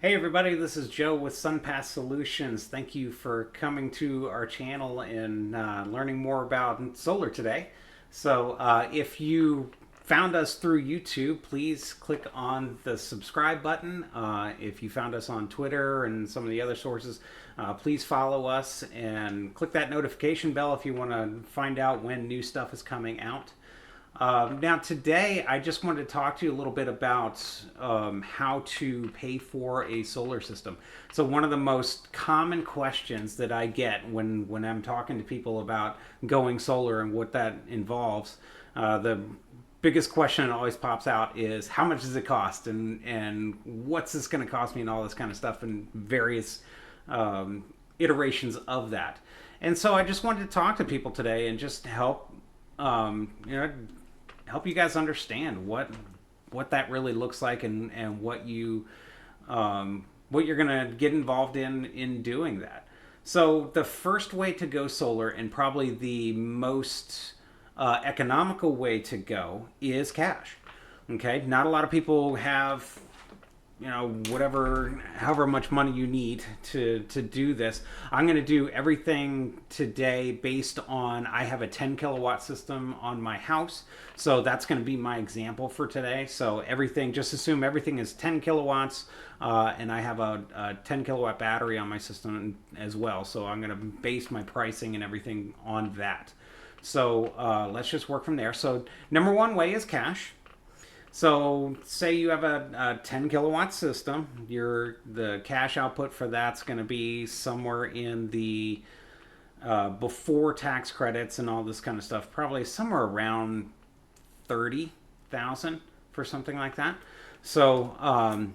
Hey everybody, this is Joe with SunPath Solutions. Thank you for coming to our channel and learning more about solar today. If you found us through YouTube, please click on the subscribe button. If you found us on Twitter and some of the other sources, please follow us and click that notification bell if you want to find out when new stuff is coming out. Now today I just wanted to talk to you a little bit about how to pay for a solar system. So one of the most common questions that I get when I'm talking to people about going solar and what that involves, the biggest question that always pops out is how much does it cost and what's this going to cost me and all this kind of stuff and various iterations of that. And so I just wanted to talk to people today and just help help you guys understand what that really looks like and what you're gonna get involved in doing that. So the first way to go solar and probably the most economical way to go is cash. Okay, not a lot of people have however much money you need to do this. I'm going to do everything today based on, I have a 10 kilowatt system on my house, so that's going to be my example for today. So everything, just assume everything is 10 kilowatts, and I have a 10 kilowatt battery on my system as well, so I'm going to base my pricing and everything on that. So let's just work from there. So number one way is cash. So say you have a 10 kilowatt system, the cash output for that's going to be somewhere in the before tax credits and all this kind of stuff, probably somewhere around 30,000 for something like that. So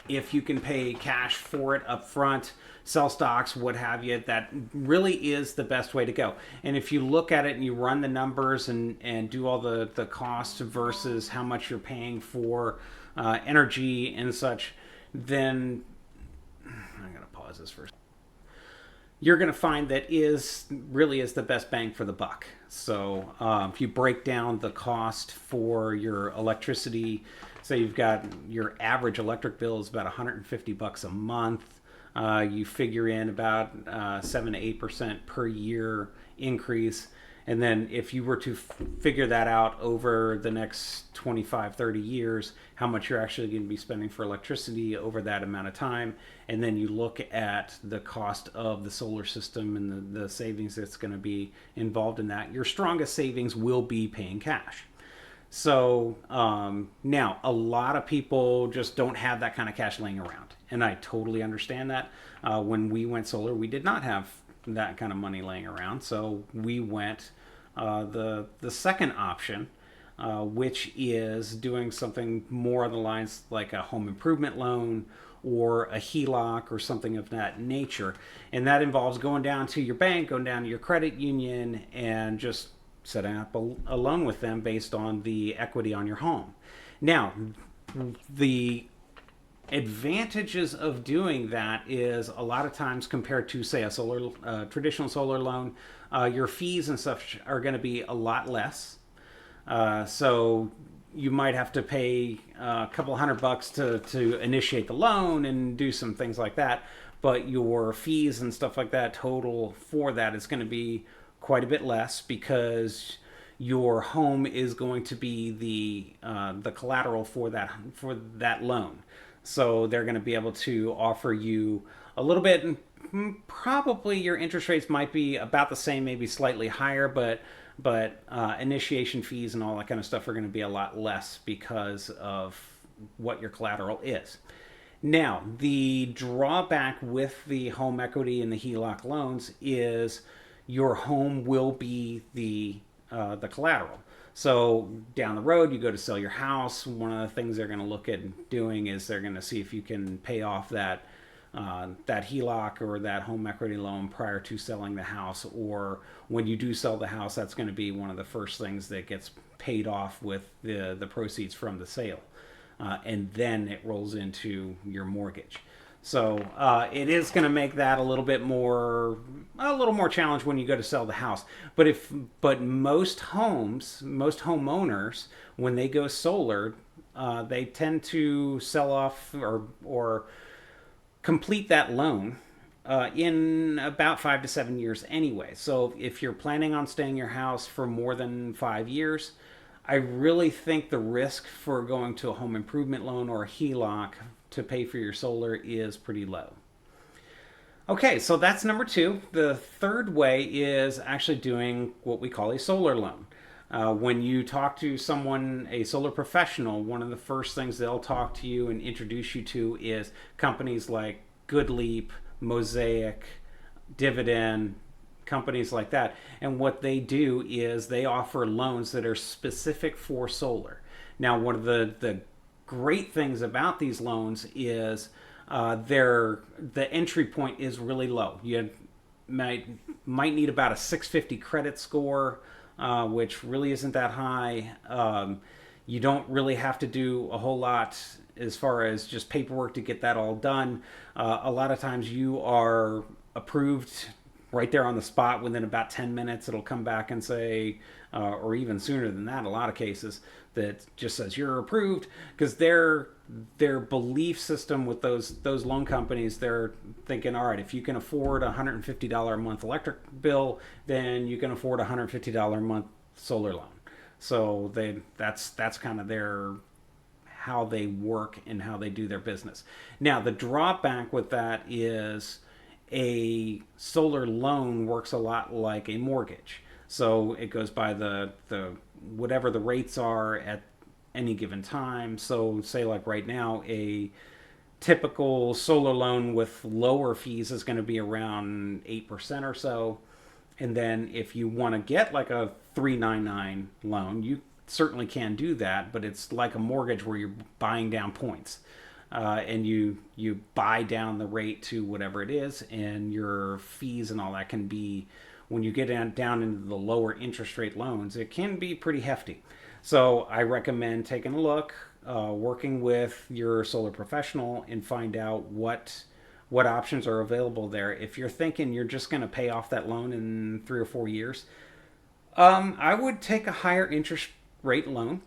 if you can pay cash for it up front, sell stocks, what have you, that really is the best way to go. And if you look at it and you run the numbers and do all the costs versus how much you're paying for energy and such, then I'm going to pause this first. You're going to find that really is the best bang for the buck. So if you break down the cost for your electricity, say you've got your average electric bill is about 150 bucks a month. You figure in about 7 to 8% per year increase. And then if you were to figure that out over the next 25, 30 years, how much you're actually going to be spending for electricity over that amount of time. And then you look at the cost of the solar system and the savings that's going to be involved in that. Your strongest savings will be paying cash. So now a lot of people just don't have that kind of cash laying around. And I totally understand that. When we went solar, we did not have that kind of money laying around. So we went the second option, which is doing something more on the lines like a home improvement loan or a HELOC or something of that nature. And that involves going down to your bank, going down to your credit union, and just setting up a loan with them based on the equity on your home. Now, the advantages of doing that is a lot of times compared to, say, a traditional solar loan, your fees and stuff are going to be a lot less. So you might have to pay a couple $100 to initiate the loan and do some things like that, but your fees and stuff like that total for that is going to be quite a bit less because your home is going to be the collateral for that loan. So they're going to be able to offer you a little bit. Probably your interest rates might be about the same, maybe slightly higher, but initiation fees and all that kind of stuff are going to be a lot less because of what your collateral is. Now, the drawback with the home equity and the HELOC loans is your home will be the collateral. So down the road, you go to sell your house. One of the things they're going to look at doing is they're going to see if you can pay off that HELOC or that home equity loan prior to selling the house. Or when you do sell the house, that's going to be one of the first things that gets paid off with the proceeds from the sale. And then it rolls into your mortgage. So it is going to make that a little more challenge when you go to sell the house. But most homeowners, when they go solar, they tend to sell off or complete that loan in about 5 to 7 years anyway. So if you're planning on staying in your house for more than 5 years, I really think the risk for going to a home improvement loan or a HELOC to pay for your solar is pretty low. Okay, so that's number two. The third way is actually doing what we call a solar loan. When you talk to someone, a solar professional, one of the first things they'll talk to you and introduce you to is companies like GoodLeap, Mosaic, Dividend, companies like that. And what they do is they offer loans that are specific for solar. Now, one of the great things about these loans is the entry point is really low. You might need about a 650 credit score, which really isn't that high. You don't really have to do a whole lot as far as just paperwork to get that all done. A lot of times you are approved right there on the spot within about 10 minutes. It'll come back and say, or even sooner than that, a lot of cases, that just says you're approved, because their belief system with those loan companies, they're thinking, all right, if you can afford a $150 a month electric bill, then you can afford a $150 a month solar loan. So that's kind of their how they work and how they do their business. Now, the drawback with that is a solar loan works a lot like a mortgage. So it goes by the whatever the rates are at any given time. So say like right now, a typical solar loan with lower fees is going to be around 8% or so. And then if you want to get like a 399 loan, you certainly can do that, but it's like a mortgage where you're buying down points. And you buy down the rate to whatever it is, and your fees and all that can be, when you get down into the lower interest rate loans, it can be pretty hefty. So I recommend taking a look, working with your solar professional, and find out what options are available there. If you're thinking you're just going to pay off that loan in 3 or 4 years, I would take a higher interest rate loan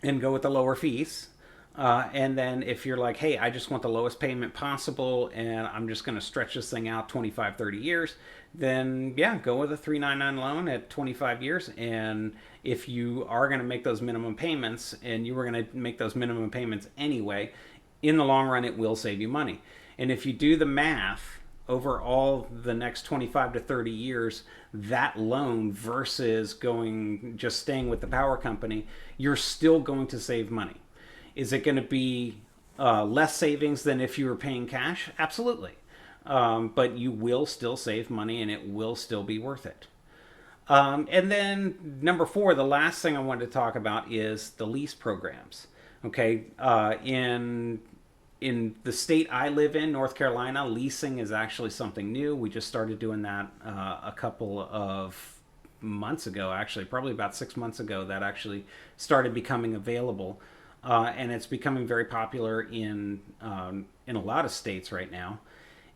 and go with the lower fees. And then if you're like, hey, I just want the lowest payment possible and I'm just going to stretch this thing out 25, 30 years, then yeah, go with a 399 loan at 25 years. And if you are going to make those minimum payments, and you were going to make those minimum payments anyway, in the long run, it will save you money. And if you do the math over all the next 25 to 30 years, that loan versus just staying with the power company, you're still going to save money. Is it going to be less savings than if you were paying cash? Absolutely. But you will still save money, and it will still be worth it. And then number 4, the last thing I wanted to talk about is the lease programs. Okay, in the state I live in, North Carolina, leasing is actually something new. We just started doing that a couple of months ago, actually, probably about 6 months ago, that actually started becoming available. And it's becoming very popular in a lot of states right now.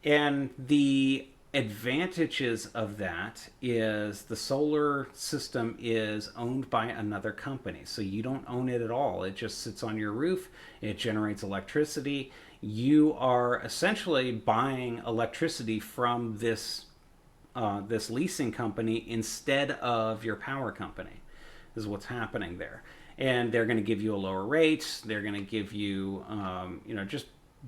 And the advantages of that is the solar system is owned by another company. So you don't own it at all. It just sits on your roof. It generates electricity. You are essentially buying electricity from this leasing company instead of your power company, is what's happening there. And they're going to give you a lower rate. They're going to give you, just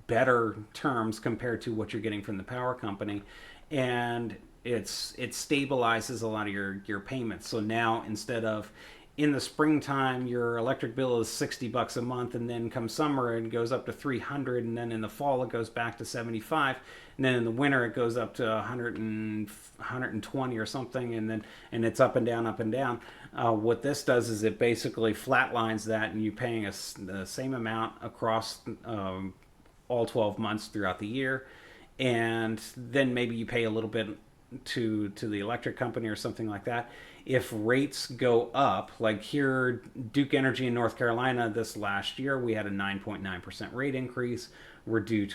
better terms compared to what you're getting from the power company. And it stabilizes a lot of your payments. So now, instead of in the springtime, your electric bill is $60 a month, and then come summer it goes up to $300, and then in the fall it goes back to $75, and then in the winter it goes up to $120 or something, and it's up and down, up and down. What this does is it basically flatlines that, and you're paying the same amount across all 12 months throughout the year, and then maybe you pay a little bit to the electric company or something like that. If rates go up, like here, Duke Energy in North Carolina, this last year, we had a 9.9% rate increase. We're due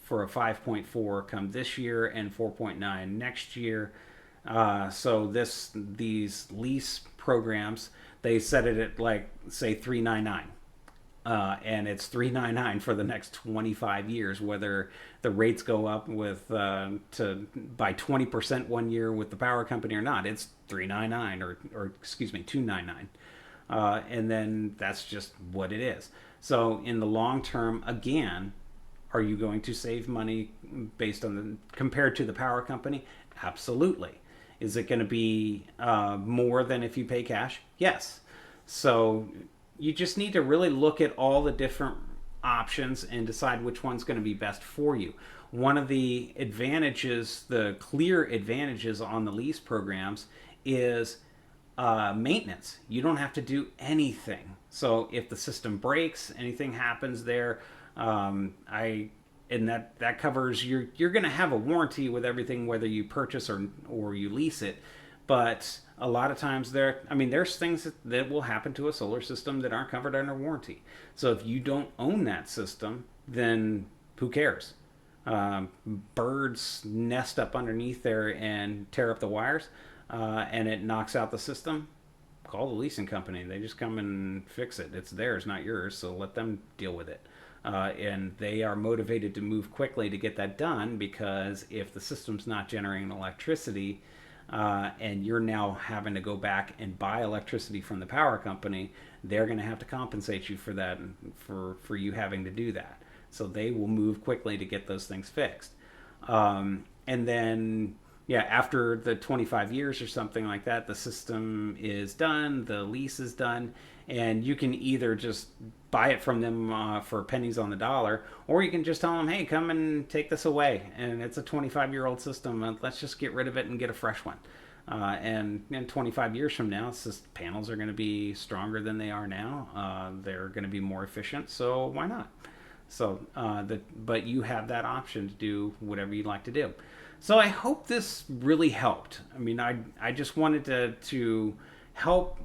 for a 5.4 come this year and 4.9 next year. So these lease programs, they set it at, like, say, 399. and it's 399 for the next 25 years. Whether the rates go up with to by 20% one year with the power company or not, it's 399 or excuse me 299, and then that's just what it is. So in the long term, again, are you going to save money based on compared to the power company? Absolutely. Is it going to be more than if you pay cash? Yes. So you just need to really look at all the different options and decide which one's going to be best for you. One of the advantages, the clear advantages on the lease programs, is maintenance. You don't have to do anything. So if the system breaks, anything happens there, I and that covers you're going to have a warranty with everything, whether you purchase or you lease it. But a lot of times there's things that will happen to a solar system that aren't covered under warranty. So if you don't own that system, then who cares? Birds nest up underneath there and tear up the wires, and it knocks out the system. Call the leasing company. They just come and fix it. It's theirs, not yours. So let them deal with it. And they are motivated to move quickly to get that done, because if the system's not generating electricity, and you're now having to go back and buy electricity from the power company, they're going to have to compensate you for that, and for you having to do that. So they will move quickly to get those things fixed. And then, yeah, after the 25 years or something like that, the system is done, the lease is done, and you can either just buy it from them for pennies on the dollar, or you can just tell them, hey, come and take this away. And it's a 25-year-old system. Let's just get rid of it and get a fresh one. And 25 years from now, it's just panels are going to be stronger than they are now. They're going to be more efficient, so why not? So, but you have that option to do whatever you'd like to do. So I hope this really helped. I mean, I just wanted to help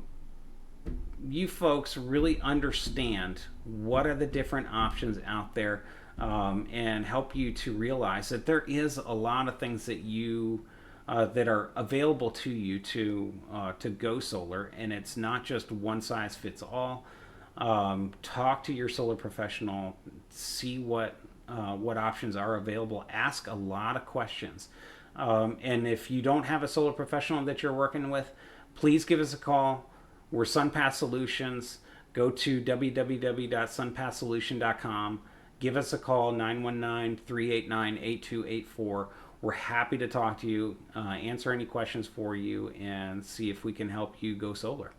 you folks really understand what are the different options out there, and help you to realize that there is a lot of things that you that are available to you to go solar, and it's not just one size fits all. Talk to your solar professional, see what options are available. Ask a lot of questions, and if you don't have a solar professional that you're working with, please give us a call. We're SunPath Solutions. Go to www.sunpathsolution.com. Give us a call, 919-389-8284. We're happy to talk to you, answer any questions for you, and see if we can help you go solar.